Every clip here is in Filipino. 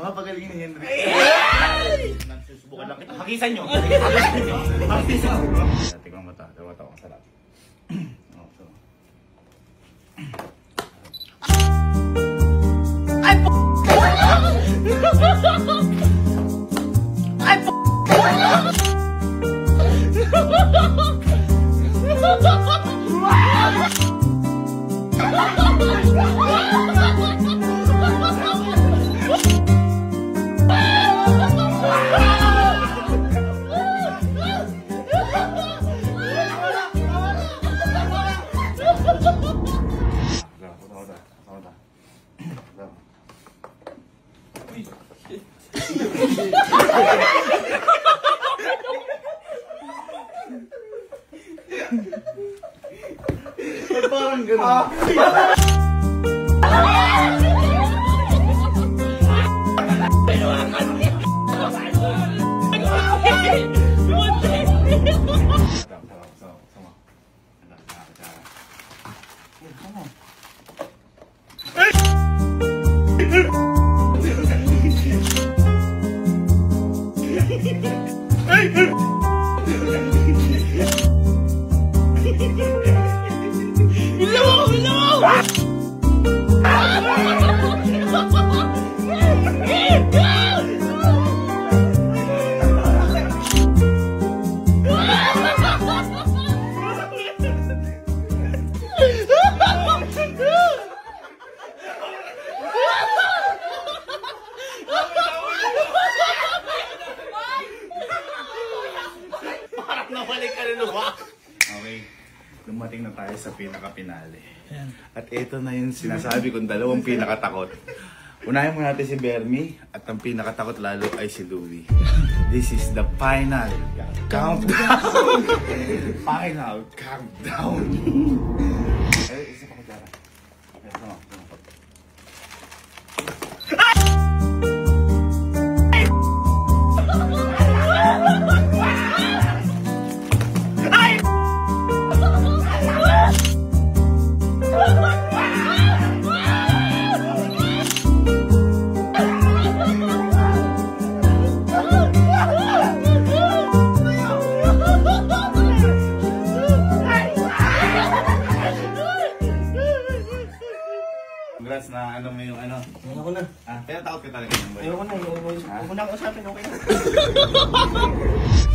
Mga pagaling ni Henry. Nagsusubukan lang kita. Hakisan nyo. Hakisan nyo. Tingnan mo ito. Tingnan mo ito. Masarap. Ay po! Ay po! Parang gano'n. Okay, dumating na tayo sa pinaka-pinale. At ito na yung sinasabi kong dalawang pinakatakot. Unahin mo natin si Bernie at ang pinakatakot lalo ay si Louie. This is the final countdown. Final countdown. Eh, isa pa ko dyan. Congrats na ano mo yung ano. Ayoko na. Pero takot ka talaga ng boy. Ayoko na. Huwag mo na ako usapin. Okay na.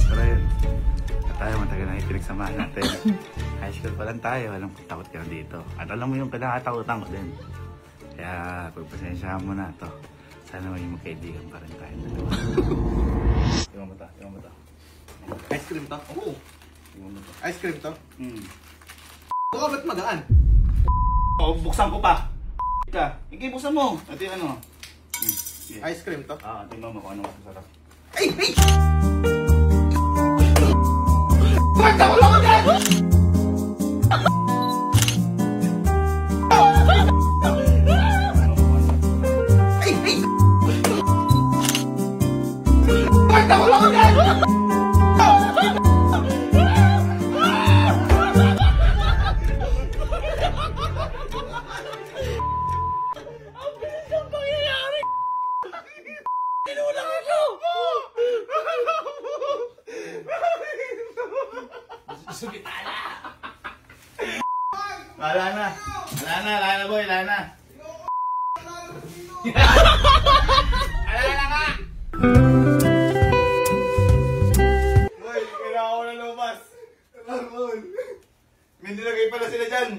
Pero yun. At tayo matagal na ipinagsamahan natin. High school pa lang tayo. Alam ko takot ka na dito. At alam mo yung pinakatakutan ko din. Kaya pagpasensyahan mo na to. Sana maging magkaibigan pa rin tayo dalawa. Iwan mo to. Iwan mo to. Ice cream to? Oo. Iwan mo to. Ice cream to? Baka ba't magaan? Oo, buksan ko pa. Ka, ikibuksan mo. Ito yung ano. Yeah. Ice cream to? Tingnan mo kung ano masasarap. Ay! Ay! Bakit ako lang agad? Ay! Ay! Bakit ako lang agad? Wala na. Wala na boy, wala na. Wala na. Hoy, kailangan ko na lumabas. Ramon. May nilagay pala sila dyan.